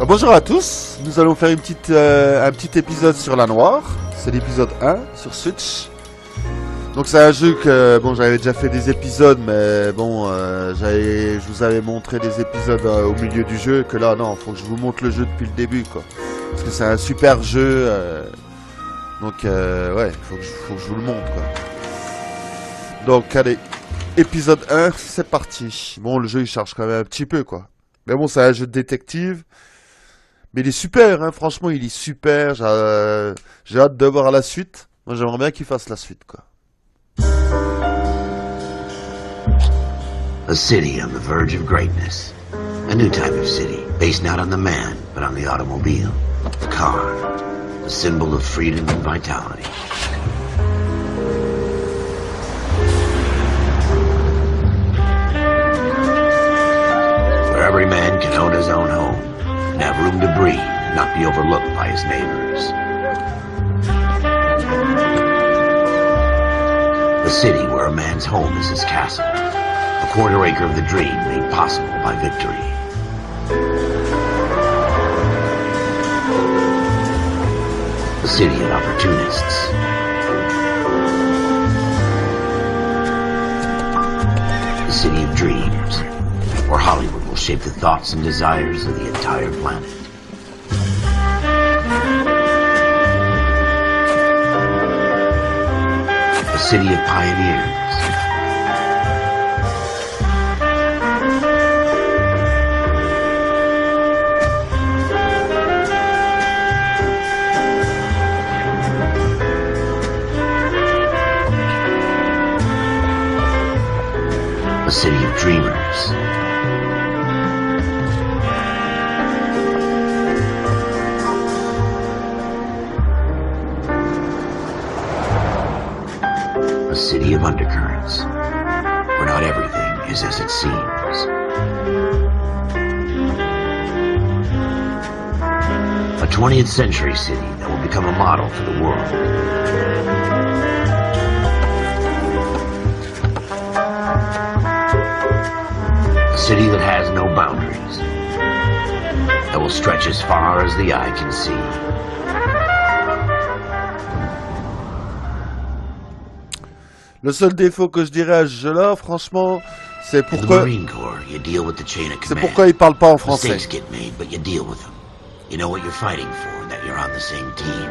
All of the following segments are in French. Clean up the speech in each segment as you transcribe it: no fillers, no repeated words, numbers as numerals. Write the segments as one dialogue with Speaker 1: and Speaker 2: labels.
Speaker 1: Bonjour à tous, nous allons faire un petit épisode sur la Noire. C'est l'épisode 1 sur Switch. Donc c'est un jeu que, bon, j'avais déjà fait des épisodes, mais bon, je vous avais montré des épisodes au milieu du jeu, que là, non, faut que je vous montre le jeu depuis le début, quoi. Parce que c'est un super jeu, donc ouais, faut que je vous le montre, quoi. Donc allez, épisode 1, c'est parti. Bon, le jeu il charge quand même un petit peu, quoi. Mais bon, c'est un jeu de détective. Mais il est super, hein, franchement, il est super. J'ai hâte de voir la suite. Moi, j'aimerais bien qu'il fasse la suite, quoi.
Speaker 2: A city on the verge of greatness. A new type of city, based not on the man, but on the automobile. The car. The symbol of freedom and vitality. Where every man can own his own home. And have room to breathe and not be overlooked by his neighbors. A city where a man's home is his castle. A quarter acre of the dream made possible by victory. A city of opportunists. A city of dreams. Where Hollywood will shape the thoughts and desires of the entire planet. A city of pioneers. A city of dreamers. A city of undercurrents, where not everything is as it seems. A 20th century city that will become a model for the world. A city that has no boundaries, that will stretch as far as the eye can see.
Speaker 1: Le seul défaut que je dirais à ce jeu-là, franchement, c'est pourquoi il parle pas en français.
Speaker 2: Mistakes get made, but you deal with them. You know what you're fighting for, and that you're on the same team.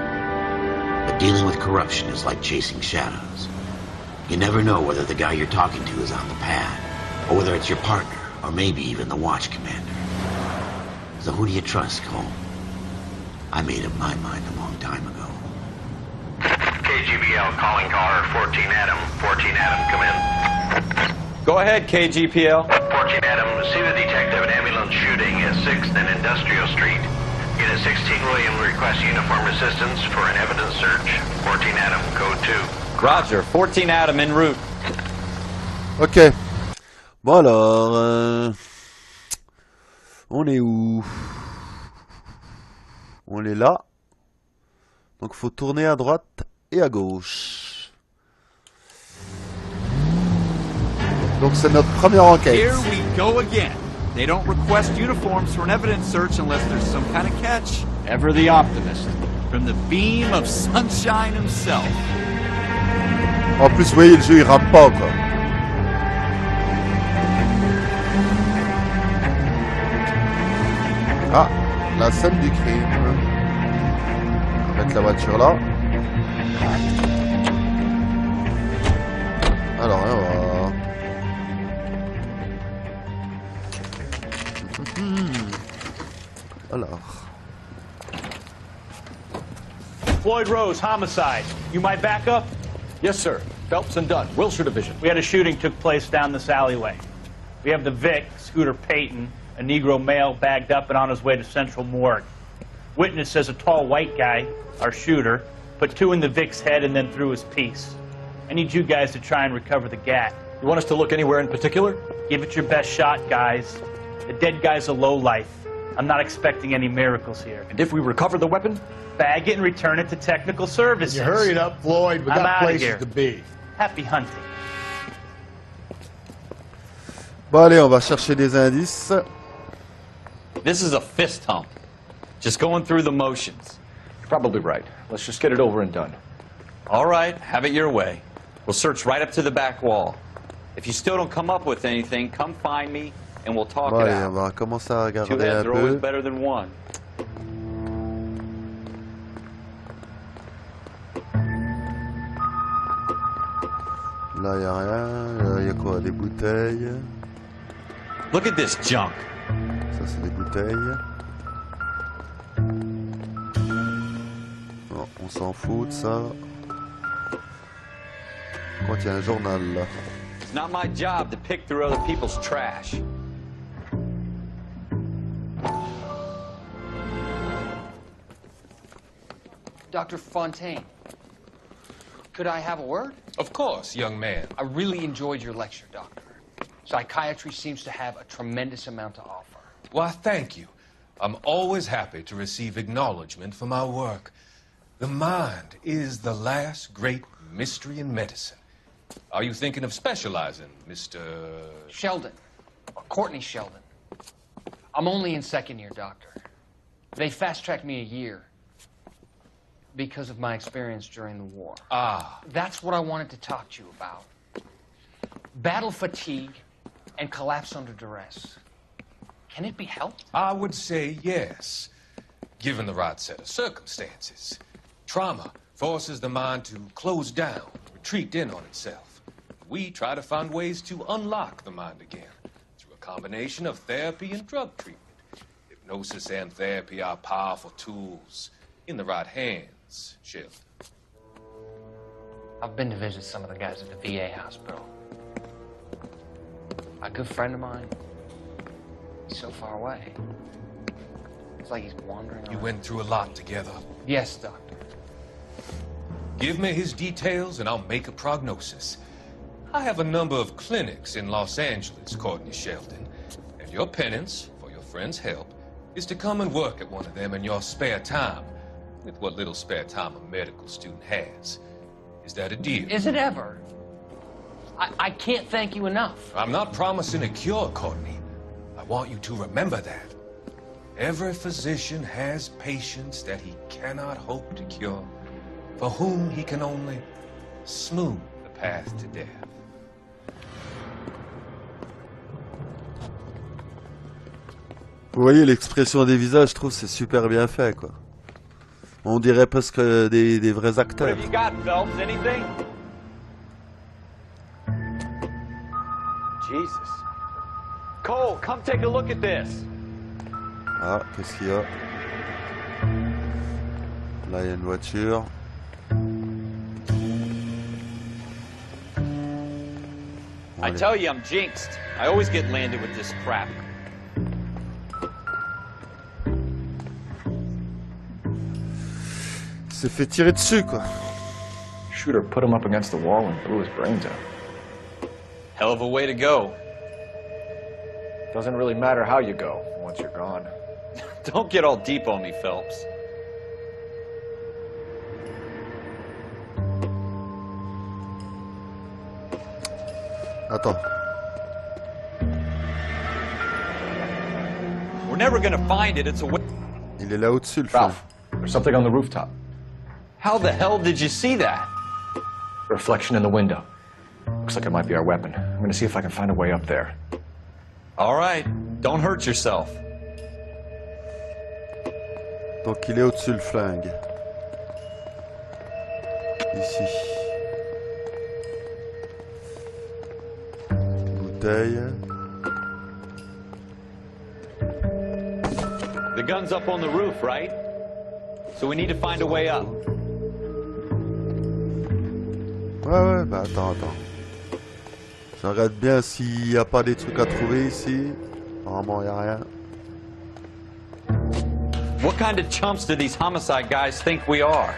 Speaker 2: But dealing with corruption is like chasing shadows. You never know whether the guy you're talking to is on the pad, or whether it's your partner, or maybe even the watch commander. So who do you trust, Cole? I made up my mind a long time ago.
Speaker 3: KGPL calling caller 14 Adam. 14 Adam, come in.
Speaker 4: Go ahead, KGPL.
Speaker 3: 14 Adam, see the detective at ambulance shooting at 6th and Industrial Street. Unit 16 William requests uniform assistance for an evidence search. 14 Adam, code 2.
Speaker 4: Roger, 14 Adam en route.
Speaker 1: Ok. Bon alors, on est où? On est là. Donc faut tourner à droite et à gauche. Donc c'est notre première enquête.
Speaker 5: Here we go again. They don't request uniforms for an evidence search unless there's some kind of catch. Ever the optimist. From the beam of sunshine himself.
Speaker 1: En plus, vous voyez, le jeu il rame pas, quoi. Ah, la scène du crime. On va mettre la voiture là. Alors, on va... Alors...
Speaker 6: Floyd Rose, homicide. You my backup?
Speaker 7: Yes, sir. Phelps and Dunn, Wilshire Division.
Speaker 6: We had a shooting took place down this alleyway. We have the Vic, Scooter Payton, a Negro male bagged up and on his way to Central Morgue. Witness says a tall white guy, our shooter, put 2 in the Vic's head and then threw his piece. I need you guys to try and recover the gat.
Speaker 7: You want us to look anywhere in particular?
Speaker 6: Give it your best shot, guys. The dead guy's a lowlife. I'm not expecting any miracles here.
Speaker 7: And if we recover the weapon?
Speaker 6: Bag it and return it to technical services.
Speaker 8: You hurry it up, Floyd. We got places to be.
Speaker 6: Happy hunting.
Speaker 1: Bon allez, on va chercher des indices.
Speaker 4: This is a fist hump. Just going through the motions.
Speaker 7: You're probably right. Let's just get it over and done.
Speaker 4: All right, have it your way. We'll search right up to the back wall. If you still don't come up with anything, come find me and we'll talk
Speaker 1: Bon,
Speaker 4: it
Speaker 1: allez, on
Speaker 4: out.
Speaker 1: va commencer à
Speaker 4: Two
Speaker 1: regarder
Speaker 4: heads
Speaker 1: un
Speaker 4: are always
Speaker 1: peu.
Speaker 4: better than one.
Speaker 1: Là, il n'y a rien. Il y a quoi? Des bouteilles.
Speaker 4: Look at this junk.
Speaker 1: Ça, c'est des bouteilles. Non, on s'en fout de ça. Par contre, il y a un journal là.
Speaker 4: It's not my job to pick through other people's trash.
Speaker 9: Dr. Fontaine, could I have a word?
Speaker 10: Of course, young man.
Speaker 9: I really enjoyed your lecture, Doctor. Psychiatry seems to have a tremendous amount to offer.
Speaker 10: Why, thank you. I'm always happy to receive acknowledgement for my work. The mind is the last great mystery in medicine. Are you thinking of specializing, Mr.
Speaker 9: Sheldon, or Courtney Sheldon. I'm only in second year, Doctor. They fast-tracked me a year because of my experience during the war.
Speaker 10: Ah.
Speaker 9: That's what I wanted to talk to you about. Battle fatigue and collapse under duress. Can it be helped?
Speaker 10: I would say yes, given the right set of circumstances. Trauma forces the mind to close down, retreat in on itself. We try to find ways to unlock the mind again through a combination of therapy and drug treatment. Hypnosis and therapy are powerful tools in the right hands, Sheldon.
Speaker 9: I've been to visit some of the guys at the VA hospital. A good friend of mine, he's so far away. It's like he's wandering
Speaker 10: You
Speaker 9: around.
Speaker 10: went through a lot together.
Speaker 9: Yes, Doctor.
Speaker 10: Give me his details and I'll make a prognosis. I have a number of clinics in Los Angeles, Courtney Sheldon, and your penance, for your friend's help, is to come and work at one of them in your spare time, with what little spare time a medical student has. Is that a deal?
Speaker 9: Is it ever? I can't thank you enough.
Speaker 10: I'm not promising a cure, Courtney. I want you to remember that. Every physician has patients that he cannot hope to cure, for whom he can only smooth the path to death.
Speaker 1: Vous voyez l'expression des visages, je trouve c'est super bien fait quoi. On dirait presque des vrais
Speaker 4: What
Speaker 1: acteurs.
Speaker 4: have you got, Phelps? Anything? Jesus. Cole, come take a look at this.
Speaker 1: Ah, qu'est-ce qu'il y a? Là, il y a une voiture.
Speaker 4: I tell you, I'm jinxed. I always get landed with this crap.
Speaker 1: Il s'est fait tirer dessus quoi.
Speaker 7: Shooter put him up against the wall and blew his brains out.
Speaker 4: Hell of a way to go.
Speaker 7: Doesn't really matter how you go once you're gone.
Speaker 4: Don't get all deep on me, Phelps.
Speaker 1: Attends.
Speaker 4: We're never gonna find it. It's a way.
Speaker 1: Il est là au-dessus le flingue.
Speaker 7: Ralph, there's something on the rooftop.
Speaker 4: How the hell did you see that?
Speaker 7: Reflection in the window. Looks like it might be our weapon. I'm gonna see if I can find a way up there.
Speaker 4: All right. Don't hurt yourself.
Speaker 1: Donc il est au-dessus le flingue. Ici. Bouteille.
Speaker 4: The gun's up on the roof, right? So we need to find a way up.
Speaker 1: Ouais, bah attends. Je regarde bien s'il n'y a pas des trucs à trouver ici. Normalement, il n'y a rien.
Speaker 4: What kind of chumps do these homicide guys think we are?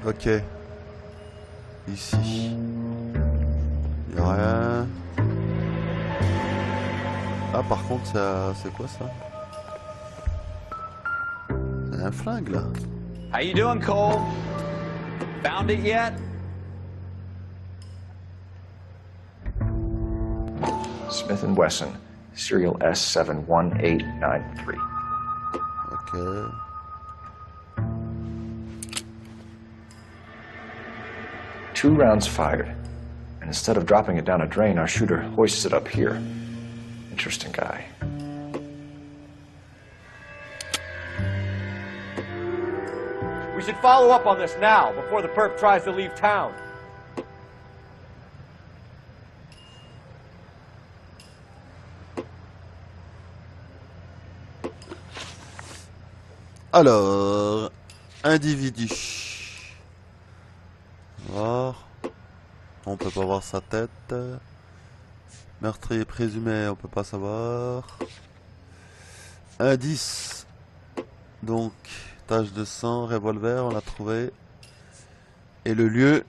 Speaker 1: Ok. Ici. Il n'y a rien. Ah, par contre, c'est quoi ça? C'est un flingue là.
Speaker 4: How you doing, Cole? Found it yet?
Speaker 7: Smith & Wesson, serial S71893.
Speaker 1: Ok.
Speaker 7: Two rounds fired. And instead of dropping it down a drain, our shooter hoists it up here. Interesting guy.
Speaker 11: We should follow up on this now, before the perp tries to leave town.
Speaker 1: Alors, individu. Voir. On peut pas voir sa tête. Meurtrier présumé, on peut pas savoir. Indice. Donc, tache de sang, revolver, on l'a trouvé. Et le lieu.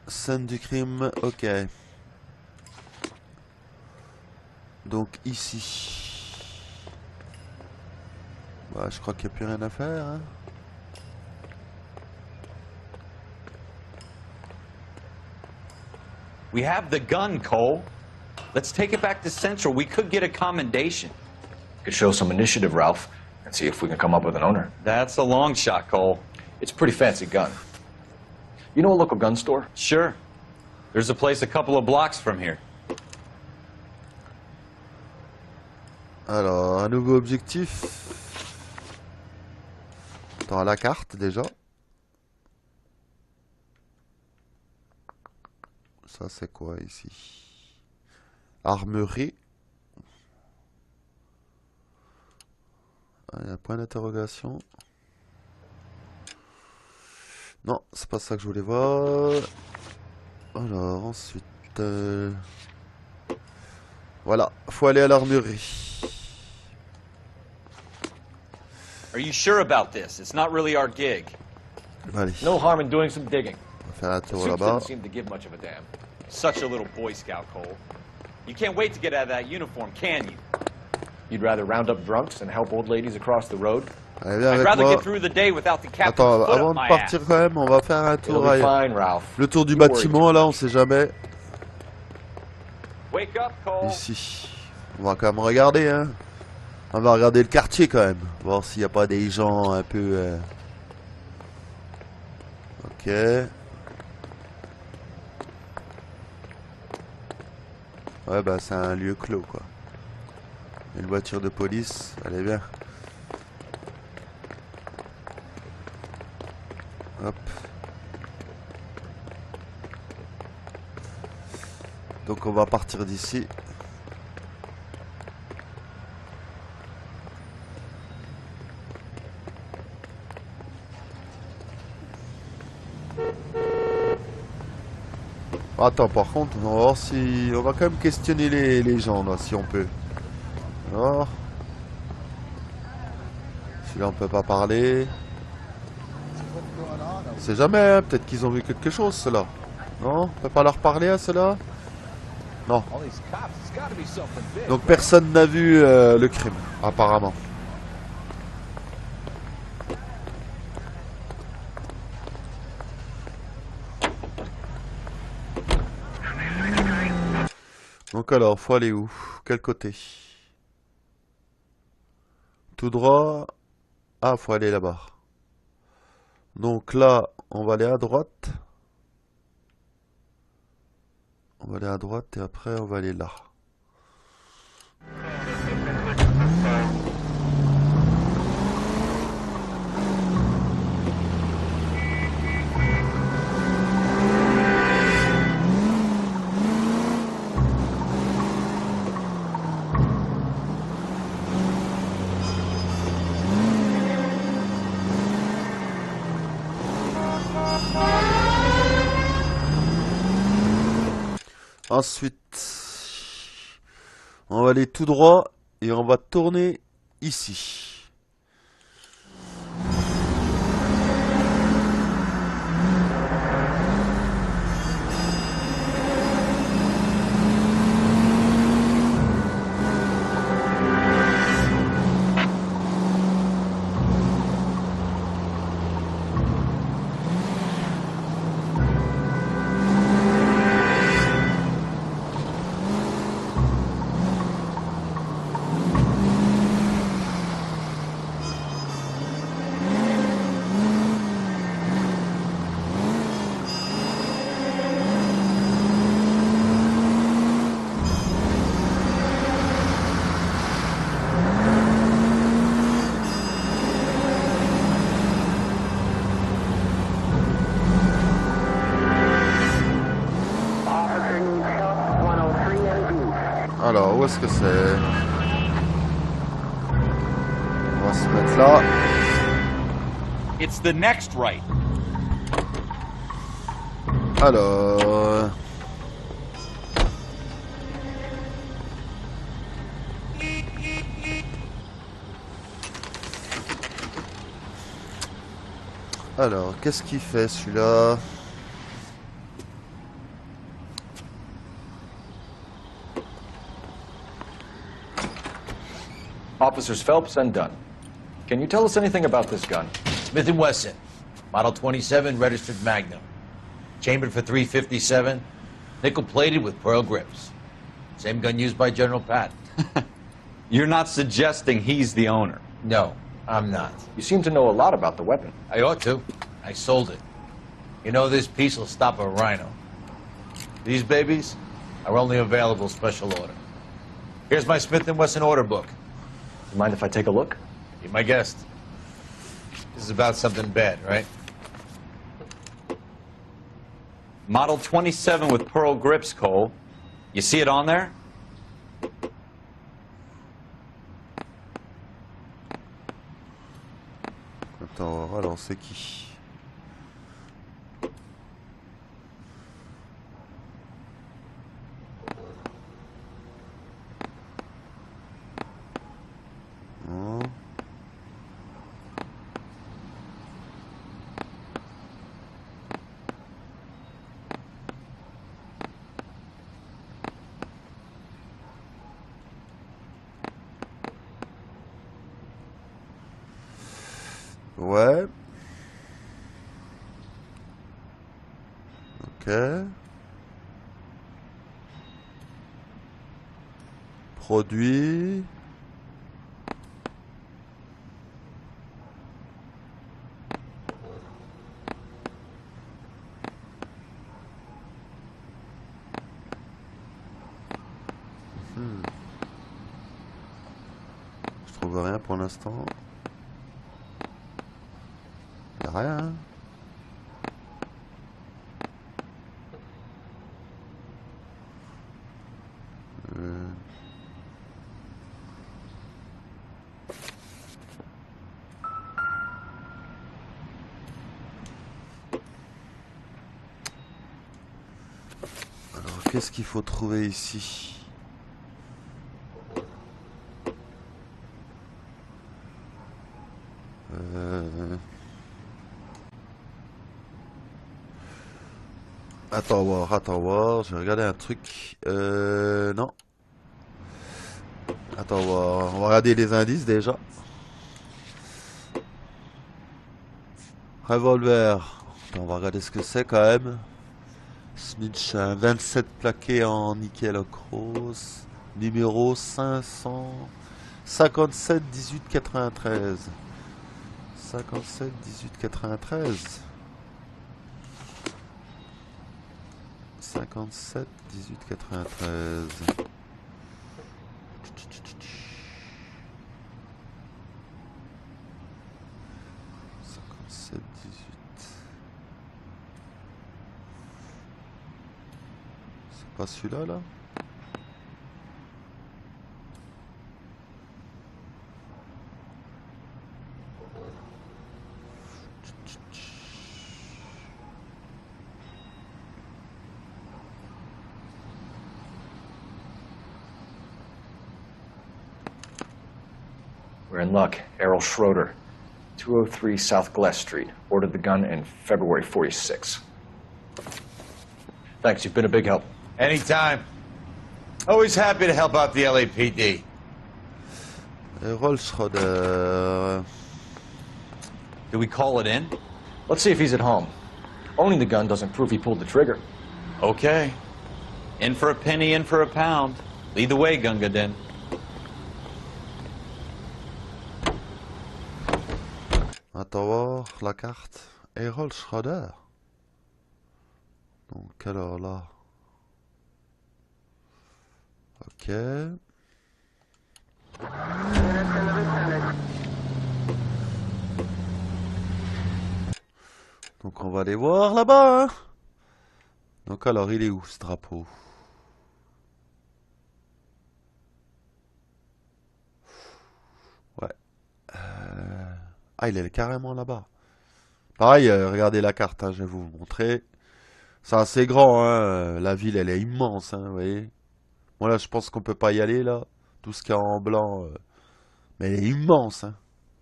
Speaker 1: Scène du crime, ok. Donc ici. Bah, je crois qu'il n'y a plus rien à faire. Hein.
Speaker 4: We have the gun, Cole. Let's take it back to Central. We could get a commendation.
Speaker 7: Could show some initiative, Ralph, and see if we can come up with an owner.
Speaker 4: That's a long shot, Cole.
Speaker 7: It's a pretty fancy gun. You know a local gun store?
Speaker 4: Sure. There's a place a couple of blocks from here.
Speaker 1: Alors, un nouveau objectif. Dans la carte déjà. Ça c'est quoi ici? Armerie. Il y a un point d'interrogation. Non, c'est pas ça que je voulais voir. Alors ensuite... Voilà, faut aller à l'armurerie.
Speaker 4: Are you sure about this? It's not really our gig.
Speaker 1: Allez.
Speaker 11: No harm in doing some digging.
Speaker 1: On va faire un tour
Speaker 11: Soups
Speaker 1: là-bas.
Speaker 11: didn't seem to give much of a damn.
Speaker 4: Such a little Boy Scout, Cole. You can't wait to get out of that uniform, can you?
Speaker 11: You'd rather round up drunks than help old ladies across the road?
Speaker 1: Allez, viens
Speaker 4: I'd
Speaker 1: avec
Speaker 4: rather
Speaker 1: moi.
Speaker 4: get through the day without the captain's
Speaker 1: Attends,
Speaker 4: foot
Speaker 1: avant
Speaker 4: up
Speaker 1: de
Speaker 4: my
Speaker 1: partir
Speaker 4: ass.
Speaker 1: quand même, on va faire un tour
Speaker 11: It'll be
Speaker 1: ailleurs.
Speaker 11: fine, Ralph.
Speaker 1: Le tour du
Speaker 11: You worry
Speaker 1: bâtiment
Speaker 11: too
Speaker 1: là, on
Speaker 11: much.
Speaker 1: sait jamais.
Speaker 4: Wake up, Cole.
Speaker 1: Ici. On va quand même regarder, hein. On va regarder le quartier quand même. Voir s'il n'y a pas des gens un peu... Ok. Ouais, bah c'est un lieu clos, quoi. Une voiture de police. Allez, viens. Hop. Donc on va partir d'ici. Attends, par contre, on va voir si... On va quand même questionner les gens, là, si on peut. Alors... Celui-là, on peut pas parler. On sait jamais, hein, peut-être qu'ils ont vu quelque chose, ceux-là. Non? On peut pas leur parler à ceux-là? Non. Donc personne n'a vu le crime, apparemment. Donc alors, faut aller où? Quel côté? Tout droit? Ah, faut aller là-bas. Donc là, on va aller à droite. On va aller à droite et après on va aller là. Ensuite, on va aller tout droit et on va tourner ici. où est-ce que c'est? On va se mettre là.
Speaker 5: It's the next right.
Speaker 1: Alors... Alors, qu'est-ce qu'il fait celui-là?
Speaker 7: Officers Phelps and Dunn. Can you tell us anything about this gun?
Speaker 12: Smith & Wesson, Model 27, registered Magnum. Chambered for .357, nickel-plated with pearl grips. Same gun used by General Patton.
Speaker 4: You're not suggesting he's the owner?
Speaker 12: No, I'm not.
Speaker 7: You seem to know a lot about the weapon.
Speaker 12: I ought to. I sold it. You know, this piece will stop a rhino. These babies are only available special order. Here's my Smith & Wesson order book.
Speaker 7: You mind if I take a look?
Speaker 12: Be my guest. This is about something bad, right?
Speaker 4: Model 27 with pearl grips, Cole. You see it on there?
Speaker 1: Attends, alors c'est qui? Non. Ouais. Ok. Produit. Je trouve rien pour l'instant. Y'a rien. Alors, qu'est-ce qu'il faut trouver ici? Attends voir, je vais regarder un truc. Non. Attends voir, on va regarder les indices déjà. Revolver. Attends, on va regarder ce que c'est quand même. Smith, un 27 plaqué en nickel ocrose. Numéro 557 18 93. 57 18 93. 57 18 93. 57 18. C'est pas celui-là là?
Speaker 7: We're in luck. Errol Schroeder, 203 South Glass Street. Ordered the gun in February 46. Thanks, you've been a big help.
Speaker 12: Anytime. Always happy to help out the LAPD.
Speaker 1: Errol Schroeder.
Speaker 4: Do we call it in?
Speaker 7: Let's see if he's at home. Owning the gun doesn't prove he pulled the trigger.
Speaker 4: Okay. In for a penny, in for a pound. Lead the way, Gunga Din.
Speaker 1: Attends voir la carte. Errol Schroeder. Donc alors là. Ok. Donc on va aller voir là-bas. Hein. Donc alors il est où ce drapeau? Ah, il est carrément là-bas. Pareil, regardez la carte, hein, je vais vous montrer. C'est assez grand, hein. La ville, elle est immense, hein, vous voyez. Bon, là, je pense qu'on peut pas y aller, là. Tout ce qu'il y a en blanc. Mais elle est immense, hein.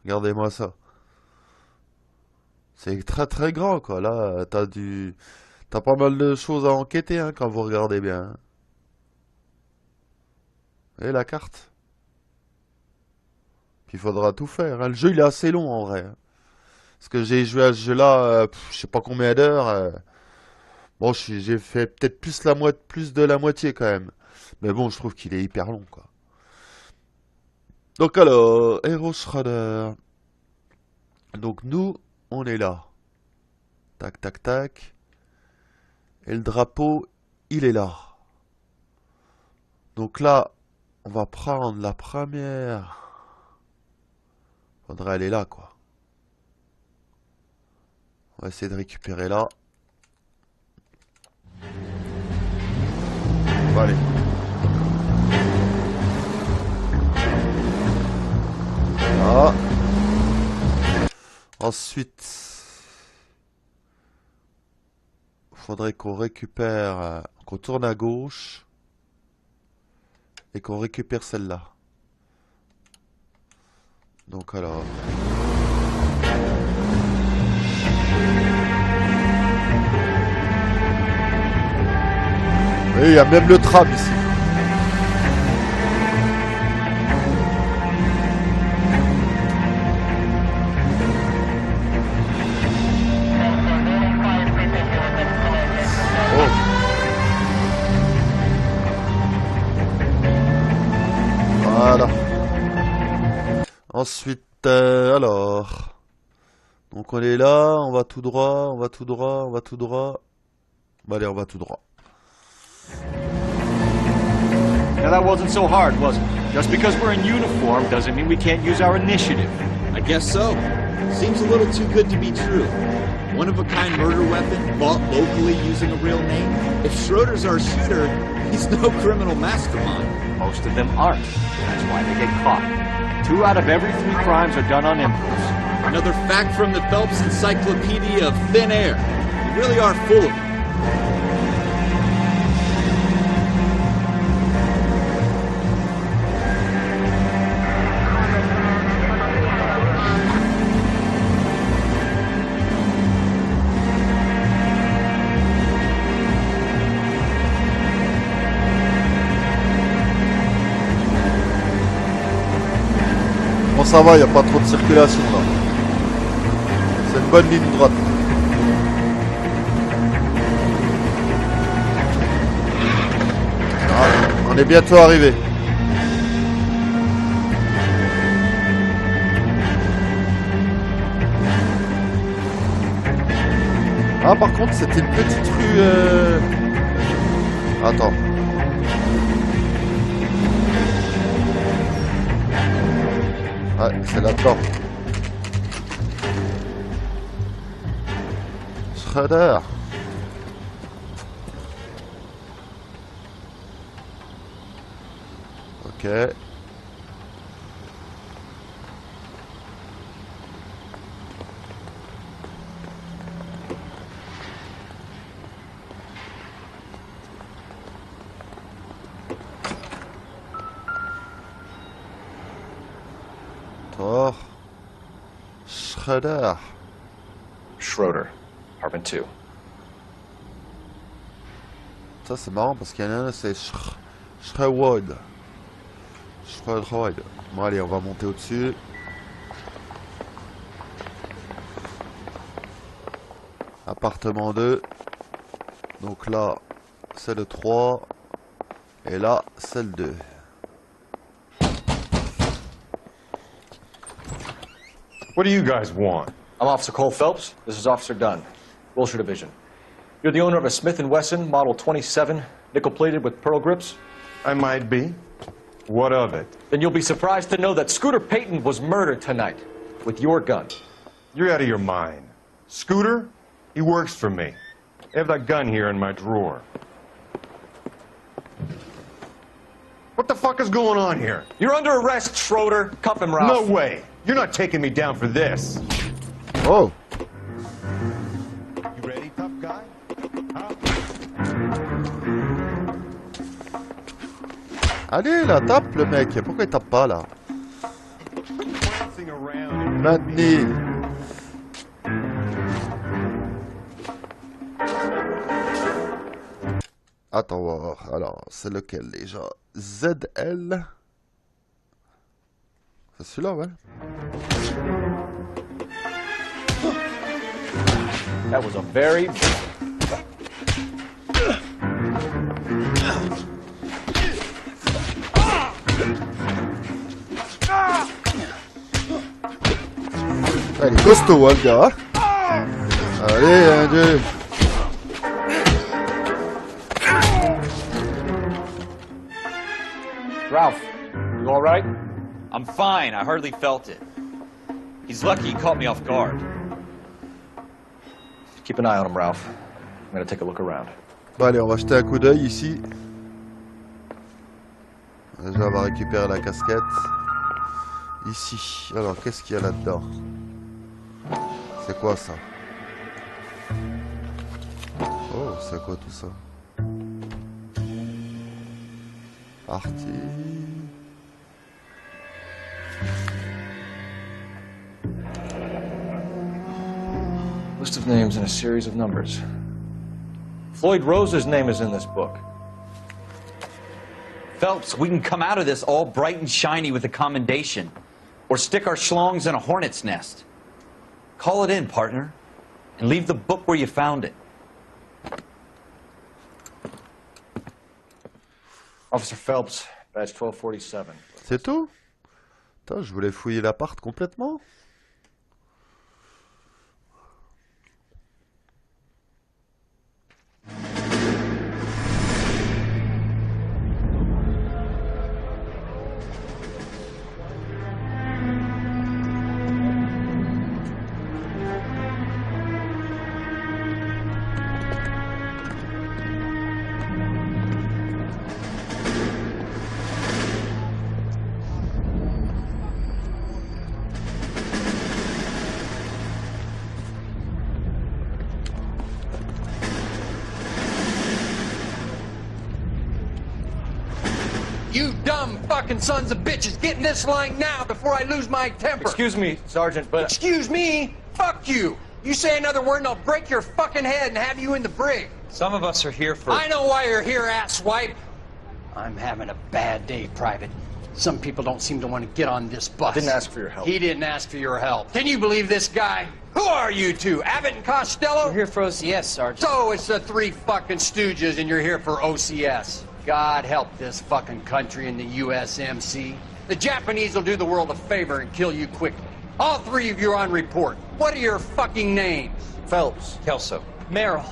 Speaker 1: Regardez-moi ça. C'est très très grand, quoi. Là, t'as pas mal de choses à enquêter, hein, quand vous regardez bien. Hein. Et la carte. Puis il faudra tout faire. Hein. Le jeu, il est assez long, en vrai. Hein. Parce que j'ai joué à ce jeu-là, je sais pas combien d'heures. Bon, j'ai fait peut-être plus de la moitié, quand même. Mais bon, je trouve qu'il est hyper long, quoi. Donc alors, Hero Shredder. Donc nous, on est là. Tac, tac, tac. Et le drapeau, il est là. Donc là, on va prendre la première. Faudrait aller là, quoi. On va essayer de récupérer là. Bon, allez. Là. Ensuite, faudrait qu'on récupère, qu'on tourne à gauche et qu'on récupère celle-là. Donc alors. Et il y a même le tram ici. Voilà. Ensuite, alors. Donc on est là, on va tout droit, on va tout droit, on va tout droit. Bah allez, on va tout droit.
Speaker 5: Now that wasn't so hard, was it? Just because we're in uniform doesn't mean we can't use our initiative.
Speaker 13: I guess so. Seems a little too good to be true. One-of-a-kind murder weapon, bought locally using a real name. If Schroeder's our shooter, he's no criminal mastermind.
Speaker 5: Most of them aren't. That's why they get caught. 2 out of every 3 crimes are done on impulse.
Speaker 13: Another fact from the Phelps Encyclopedia of Thin Air. You really are full of it.
Speaker 1: Bon, ça va, il n'y a pas trop de circulation là. C'est une bonne ligne droite. Ah, on est bientôt arrivé. Ah, par contre, c'était une petite rue. Attends. Ouais, c'est là-dedans. Shredder. Ok. Shredder.
Speaker 7: Schroeder, apartment 2.
Speaker 1: Ça c'est marrant parce qu'il y en a un, c'est Shredwood. Shredwood. Bon allez, on va monter au-dessus. Appartement 2. Donc là, c'est le 3. Et là, c'est le 2.
Speaker 10: What do you guys want?
Speaker 7: I'm Officer Cole Phelps. This is Officer Dunn, Wilshire Division. You're the owner of a Smith & Wesson Model 27, nickel-plated with pearl grips?
Speaker 10: I might be. What of it?
Speaker 7: Then you'll be surprised to know that Scooter Payton was murdered tonight with your gun.
Speaker 10: You're out of your mind. Scooter? He works for me. I have that gun here in my drawer. What the fuck is going on here?
Speaker 7: You're under arrest, Schroeder. Cuff him, Ralph.
Speaker 10: No way.
Speaker 11: You're not taking me down for this.
Speaker 1: Oh.
Speaker 11: You ready, tough guy? Huh?
Speaker 1: Allez, là, tape le mec. Pourquoi il tape pas, là? Maintenant. Attends, on va voir. Alors, c'est lequel, déjà? ZL. C'est celui-là, ouais.
Speaker 11: That was a very...
Speaker 1: Il est costaud, hein, le gars. Allez, un, deux.
Speaker 11: Ralph, you all right?
Speaker 4: I'm fine. I hardly felt it. He's lucky he caught me off guard.
Speaker 7: Keep an eye on him, Ralph. I'm gonna take a look around.
Speaker 1: Bon, allez, on va jeter un coup d'œil ici. Déjà, on va récupérer la casquette. Ici. Alors, qu'est-ce qu'il y a là-dedans? C'est quoi ça? Oh, c'est quoi tout ça? Parti.
Speaker 7: List of names and a series of numbers. Floyd Rose's name is in this book.
Speaker 4: Phelps, we can come out of this all bright and shiny with a commendation. Or stick our schlongs in a hornet's nest. Call it in, partner. And leave the book where you found it.
Speaker 7: Officer Phelps, badge 1247.
Speaker 1: C'est tout? Putain, je voulais fouiller l'appart complètement.
Speaker 14: You dumb fucking sons of bitches, get in this line now before I lose my temper.
Speaker 11: Excuse me, Sergeant, but...
Speaker 14: Excuse me? Fuck you. You say another word and I'll break your fucking head and have you in the brig.
Speaker 4: Some of us are here for...
Speaker 14: I know why you're here, asswipe. I'm having a bad day, Private. Some people don't seem to want to get on this bus.
Speaker 7: Didn't ask for your help.
Speaker 14: He didn't ask for your help. Can you believe this guy? Who are you two? Abbott and Costello?
Speaker 9: We're here for OCS, Sergeant.
Speaker 14: So it's the three fucking stooges and you're here for OCS. God help this fucking country and the USMC. The Japanese will do the world a favor and kill you quickly. All three of you are on report. What are your fucking names?
Speaker 11: Phelps.
Speaker 4: Kelso.
Speaker 9: Merrill.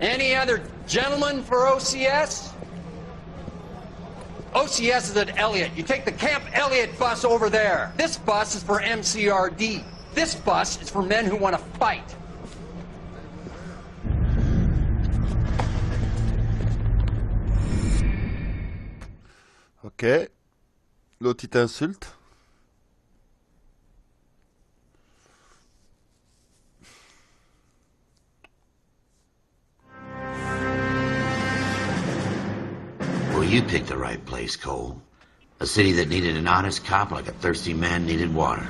Speaker 14: Any other gentlemen for OCS? OCS is at Elliott. You take the Camp Elliott bus over there. This bus is for MCRD. This bus is for men who want to fight.
Speaker 1: Ok. L'autre, il t'insulte.
Speaker 2: Well, you picked the right place, Cole. A city that needed an honest cop like a thirsty man needed water.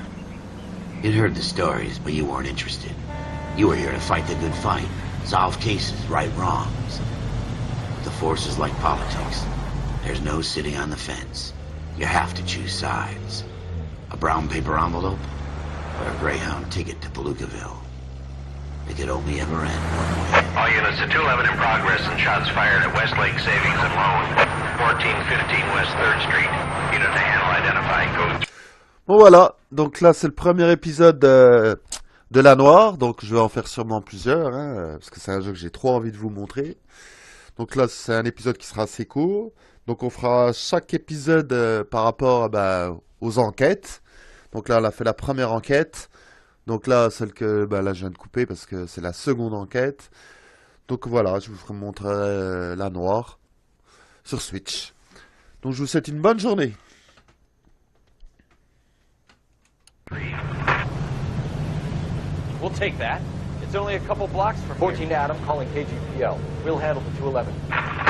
Speaker 2: You'd heard the stories, but you weren't interested. You were here to fight the good fight, solve cases, right wrongs. But the force is like politics. There's no sitting on the fence. You have to choose sides. A brown paper envelope or a Greyhound ticket to Palookaville. It could only ever end one way.
Speaker 3: All units to 211 in progress and shots fired at Westlake Savings and Loan, 1415 West 3rd Street. Unit to handle identifying code.
Speaker 1: Bon voilà, donc là c'est le premier épisode de la Noire, donc je vais en faire sûrement plusieurs, hein, parce que c'est un jeu que j'ai trop envie de vous montrer. Donc là c'est un épisode qui sera assez court, donc on fera chaque épisode par rapport aux enquêtes. Donc là on a fait la première enquête, donc là celle que là je viens de couper parce que c'est la seconde enquête. Donc voilà, je vous montrerai la Noire sur Switch. Donc je vous souhaite une bonne journée.
Speaker 11: We'll take that. It's only a couple blocks from
Speaker 7: 14
Speaker 11: here.
Speaker 7: Adam calling KGPL. We'll handle the 211.